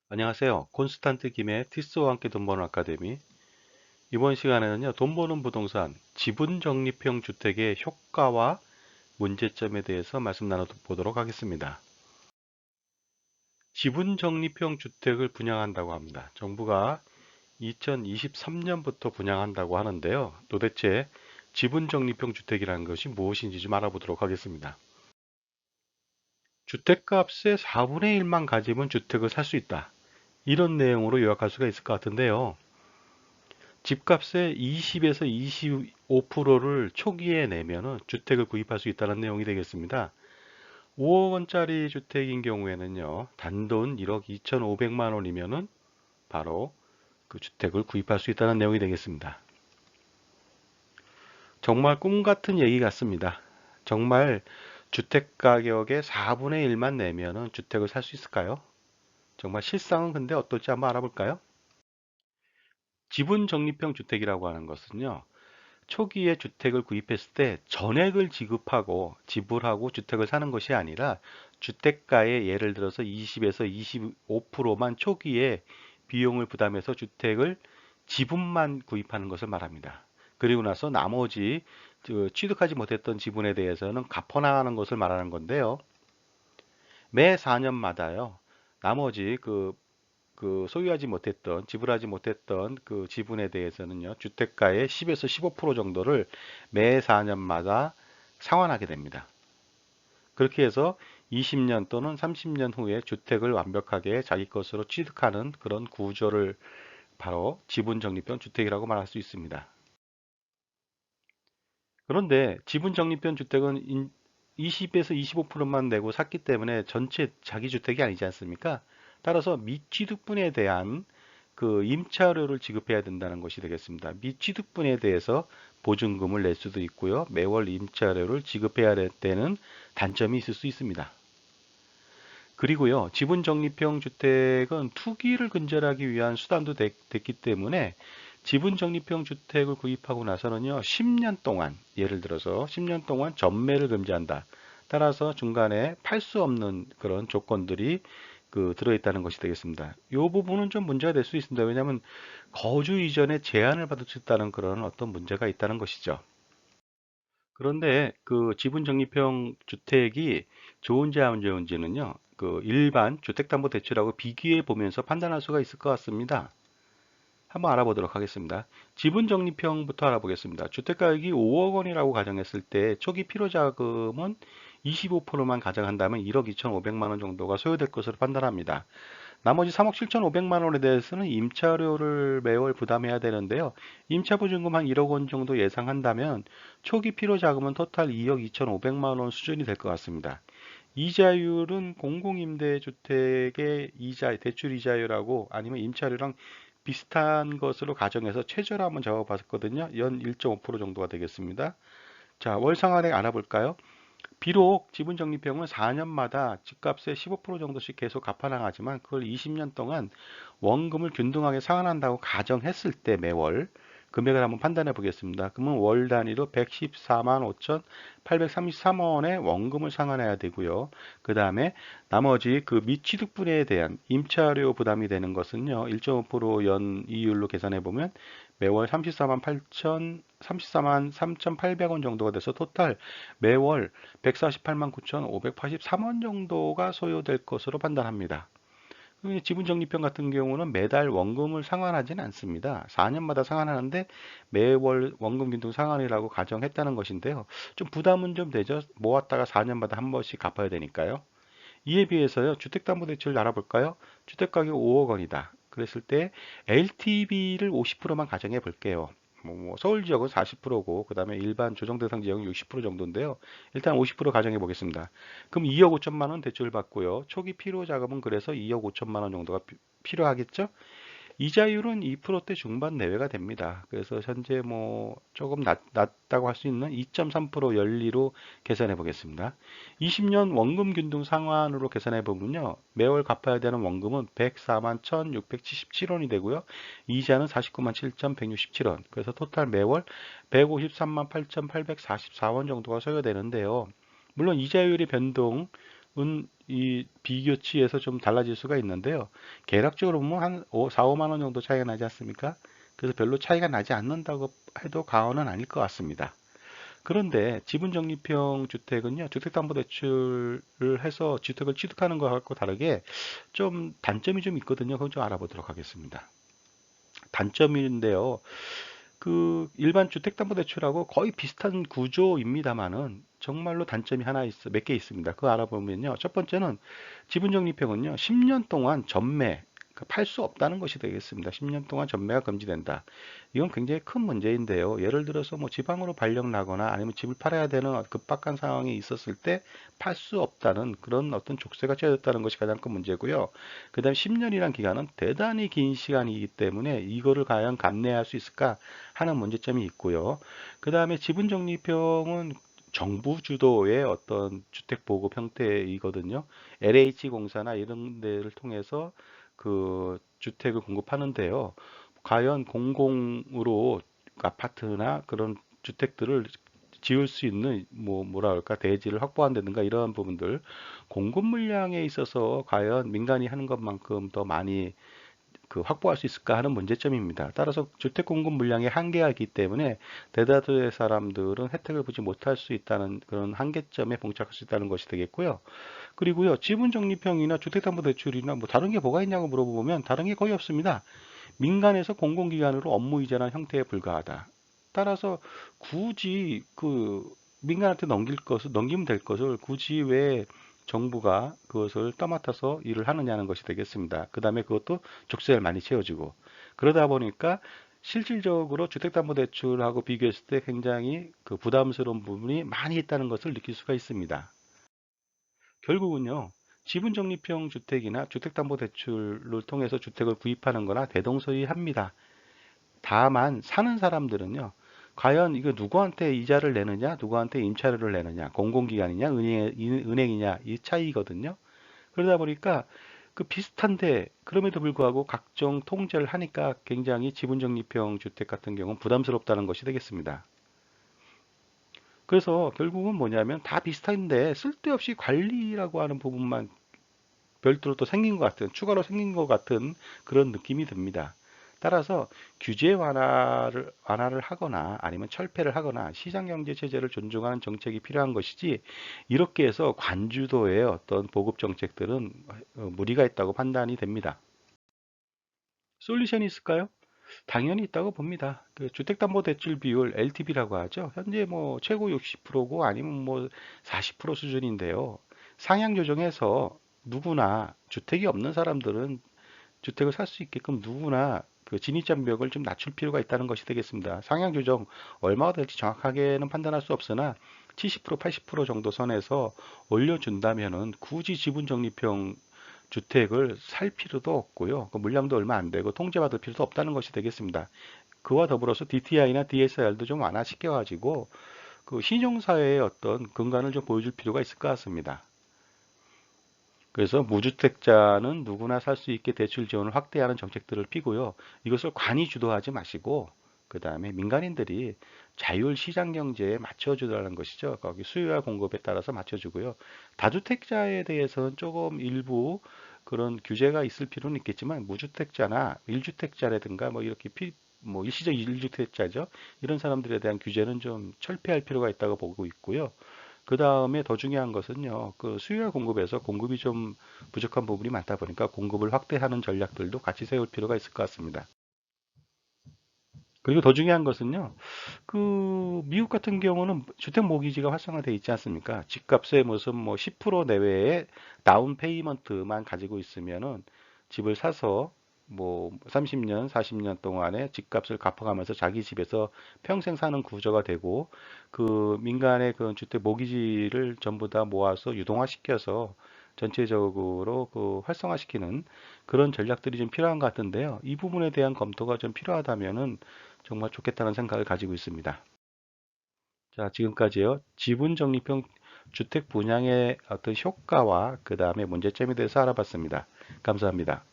안녕하세요. 콘스탄트 김의 티스와 함께 돈 버는 아카데미. 이번 시간에는요, 돈 버는 부동산, 지분 적립형 주택의 효과와 문제점에 대해서 말씀 나눠보도록 하겠습니다. 지분 적립형 주택을 분양한다고 합니다. 정부가 2023년부터 분양한다고 하는데요. 도대체 지분 적립형 주택이라는 것이 무엇인지 좀 알아보도록 하겠습니다. 주택값의 4분의 1만 가지면 주택을 살 수 있다. 이런 내용으로 요약할 수가 있을 것 같은데요. 집값의 20에서 25%를 초기에 내면은 주택을 구입할 수 있다는 내용이 되겠습니다. 5억 원짜리 주택인 경우에는요, 단돈 1억 2,500만 원이면은 바로 그 주택을 구입할 수 있다는 내용이 되겠습니다. 정말 꿈 같은 얘기 같습니다. 정말 주택 가격의 4분의 1만 내면은 주택을 살 수 있을까요? 정말 실상은 근데 어떨지 한번 알아볼까요? 지분 적립형 주택이라고 하는 것은요, 초기에 주택을 구입했을 때 전액을 지불하고 주택을 사는 것이 아니라 주택가의 예를 들어서 20에서 25%만 초기에 비용을 부담해서 주택을 지분만 구입하는 것을 말합니다. 그리고 나서 나머지 취득하지 못했던 지분에 대해서는 갚아나가는 것을 말하는 건데요. 매 4년마다요. 나머지 지불하지 못했던 그 지분에 대해서는요, 주택가의 10에서 15% 정도를 매 4년마다 상환하게 됩니다. 그렇게 해서 20년 또는 30년 후에 주택을 완벽하게 자기 것으로 취득하는 그런 구조를 바로 지분적립형 주택이라고 말할 수 있습니다. 그런데 지분적립형 주택은 20에서 25%만 내고 샀기 때문에 전체 자기 주택이 아니지 않습니까? 따라서 미취득분에 대한 그 임차료를 지급해야 된다는 것이 되겠습니다. 미취득분에 대해서 보증금을 낼 수도 있고요. 매월 임차료를 지급해야 되는 단점이 있을 수 있습니다. 그리고요, 지분 적립형 주택은 투기를 근절하기 위한 수단도 됐기 때문에 지분 적립형 주택을 구입하고 나서는요, 10년 동안, 예를 들어서 10년 동안 전매를 금지한다. 따라서 중간에 팔 수 없는 그런 조건들이 들어있다는 것이 되겠습니다. 이 부분은 좀 문제가 될 수 있습니다. 왜냐하면 거주 이전에 제한을 받을 수 있다는 그런 어떤 문제가 있다는 것이죠. 그런데 그 지분 적립형 주택이 좋은지 안 좋은지는요, 그 일반 주택담보대출하고 비교해 보면서 판단할 수가 있을 것 같습니다. 한번 알아보도록 하겠습니다. 지분 적립형부터 알아보겠습니다. 주택가격이 5억 원이라고 가정했을 때 초기 필요자금은 25%만 가정한다면 1억 2,500만 원 정도가 소요될 것으로 판단합니다. 나머지 3억 7,500만 원에 대해서는 임차료를 매월 부담해야 되는데요. 임차 보증금 한 1억 원 정도 예상한다면 초기 필요 자금은 토탈 2억 2,500만 원 수준이 될 것 같습니다. 이자율은 공공임대주택의 대출 이자율하고 아니면 임차료랑 비슷한 것으로 가정해서 최저로 한번 잡아봤거든요. 연 1.5% 정도가 되겠습니다. 자, 월 상환액 알아볼까요? 비록 지분 적립형은 4년마다 집값의 15% 정도씩 계속 갚아나가지만 그걸 20년 동안 원금을 균등하게 상환한다고 가정했을 때 매월 금액을 한번 판단해 보겠습니다. 그러면 월 단위로 114만 5,833원의 원금을 상환해야 되고요. 그 다음에 나머지 그 미취득분에 대한 임차료 부담이 되는 것은요. 1.5% 이율로 계산해 보면 매월 34만 3,800원 정도가 돼서 토탈 매월 148만 9,583원 정도가 소요될 것으로 판단합니다. 지분 적립형 같은 경우는 매달 원금을 상환하지는 않습니다. 4년마다 상환하는데 매월 원금 균등 상환이라고 가정했다는 것인데요. 좀 부담은 좀 되죠. 모았다가 4년마다 한 번씩 갚아야 되니까요. 이에 비해서요, 주택담보대출을 알아볼까요? 주택가격 5억 원이다. 그랬을 때 LTV를 50%만 가정해 볼게요. 서울 지역은 40%고, 그 다음에 일반 조정대상 지역은 60% 정도인데요. 일단 50% 가정해 보겠습니다. 그럼 2억 5천만 원 대출 받고요. 초기 필요 자금은 그래서 2억 5천만 원 정도가 필요하겠죠? 이자율은 2%대 중반 내외가 됩니다. 그래서 현재 조금 낮다고 할 수 있는 2.3% 연리로 계산해 보겠습니다. 20년 원금 균등 상환으로 계산해 보면요. 매월 갚아야 되는 원금은 104만 1,677원이 되고요. 이자는 49만 7,167원. 그래서 토탈 매월 153만 8,844원 정도가 소요되는데요. 물론 이자율의 변동 이 비교치에서 좀 달라질 수가 있는데요. 계략적으로 보면 한 4, 5만 원 정도 차이가 나지 않습니까? 그래서 별로 차이가 나지 않는다고 해도 과언은 아닐 것 같습니다. 그런데 지분적립형 주택은요, 주택담보대출을 해서 주택을 취득하는 것과 다르게 좀 단점이 좀 있거든요. 그건 좀 알아보도록 하겠습니다. 단점인데요. 그 일반 주택담보대출하고 거의 비슷한 구조입니다만은 정말로 단점이 하나 몇 개 있습니다. 그거 알아보면요. 첫 번째는 지분적립형은요. 10년 동안 전매, 팔 수 없다는 것이 되겠습니다. 10년 동안 전매가 금지된다. 이건 굉장히 큰 문제인데요. 예를 들어서 뭐 지방으로 발령 나거나 아니면 집을 팔아야 되는 급박한 상황이 있었을 때 팔 수 없다는 그런 어떤 족쇄가 채워졌다는 것이 가장 큰 문제고요. 그 다음에 10년이란 기간은 대단히 긴 시간이기 때문에 이거를 과연 감내할 수 있을까 하는 문제점이 있고요. 그 다음에 지분적립형은 정부 주도의 어떤 주택 보급 형태이거든요. LH공사나 이런 데를 통해서 그 주택을 공급하는데요. 과연 공공으로 아파트나 그런 주택들을 지을 수 있는 뭐라 할까 대지를 확보한다든가 이러한 부분들 공급 물량에 있어서 과연 민간이 하는 것만큼 더 많이 그 확보할 수 있을까 하는 문제점입니다. 따라서 주택 공급 물량의 한계가 있기 때문에 대다수의 사람들은 혜택을 보지 못할 수 있다는 그런 한계점에 봉착할 수 있다는 것이 되겠고요. 그리고요, 지분적립형이나 주택담보대출이나 뭐 다른 게 뭐가 있냐고 물어보면 다른 게 거의 없습니다. 민간에서 공공기관으로 업무 이전한 형태에 불과하다. 따라서 굳이 그 민간한테 넘기면 될 것을 굳이 왜 정부가 그것을 떠맡아서 일을 하느냐는 것이 되겠습니다. 그 다음에 그것도 족쇄를 많이 채워주고 그러다 보니까 실질적으로 주택담보대출하고 비교했을 때 굉장히 그 부담스러운 부분이 많이 있다는 것을 느낄 수가 있습니다. 결국은요, 지분적립형 주택이나 주택담보대출을 통해서 주택을 구입하는 거나 대동소이합니다. 다만 사는 사람들은요, 과연 이거 누구한테 이자를 내느냐, 누구한테 임차료를 내느냐, 공공기관이냐, 은행이냐, 이 차이거든요. 그러다 보니까 그 비슷한데, 그럼에도 불구하고 각종 통제를 하니까 굉장히 지분적립형 주택 같은 경우는 부담스럽다는 것이 되겠습니다. 그래서 결국은 뭐냐면 다 비슷한데 쓸데없이 관리라고 하는 부분만 별도로 또 생긴 것 같은, 추가로 생긴 것 같은 그런 느낌이 듭니다. 따라서 규제 완화를 하거나 아니면 철폐를 하거나 시장경제 체제를 존중하는 정책이 필요한 것이지 이렇게 해서 관주도의 어떤 보급 정책들은 무리가 있다고 판단이 됩니다. 솔루션이 있을까요? 당연히 있다고 봅니다. 그 주택담보대출 비율 LTV라고 하죠. 현재 뭐 최고 60%고 아니면 뭐 40% 수준인데요. 상향 조정해서 누구나 주택이 없는 사람들은 주택을 살 수 있게끔 누구나 그 진입장벽을 좀 낮출 필요가 있다는 것이 되겠습니다. 상향 조정 얼마가 될지 정확하게는 판단할 수 없으나 70% 80% 정도 선에서 올려준다면은 굳이 지분적립형 주택을 살 필요도 없고요. 그 물량도 얼마 안 되고 통제받을 필요도 없다는 것이 되겠습니다. 그와 더불어서 DTI나 DSR도 좀 완화시켜가지고 그 신용사회의 어떤 근간을 좀 보여줄 필요가 있을 것 같습니다. 그래서 무주택자는 누구나 살 수 있게 대출 지원을 확대하는 정책들을 피고요. 이것을 관이 주도하지 마시고 그 다음에 민간인들이 자율 시장 경제에 맞춰주라는 것이죠. 거기 수요와 공급에 따라서 맞춰주고요. 다주택자에 대해서는 조금 일부 그런 규제가 있을 필요는 있겠지만 무주택자나 일주택자라든가 뭐 이렇게 뭐 일시적 일주택자죠. 이런 사람들에 대한 규제는 좀 철폐할 필요가 있다고 보고 있고요. 그 다음에 더 중요한 것은요, 그 수요와 공급에서 공급이 좀 부족한 부분이 많다 보니까 공급을 확대하는 전략들도 같이 세울 필요가 있을 것 같습니다. 그리고 더 중요한 것은요, 그 미국 같은 경우는 주택 모기지가 활성화되어 있지 않습니까? 집값의 무슨 뭐 10% 내외의 다운 페이먼트만 가지고 있으면은 집을 사서 뭐 30년, 40년 동안에 집값을 갚아가면서 자기 집에서 평생 사는 구조가 되고 그 민간의 그 주택 모기지를 전부 다 모아서 유동화시켜서 전체적으로 그 활성화시키는 그런 전략들이 좀 필요한 것 같은데요. 이 부분에 대한 검토가 좀 필요하다면은 정말 좋겠다는 생각을 가지고 있습니다. 자, 지금까지요. 지분 적립형 주택 분양의 어떤 효과와 그 다음에 문제점에 대해서 알아봤습니다. 감사합니다.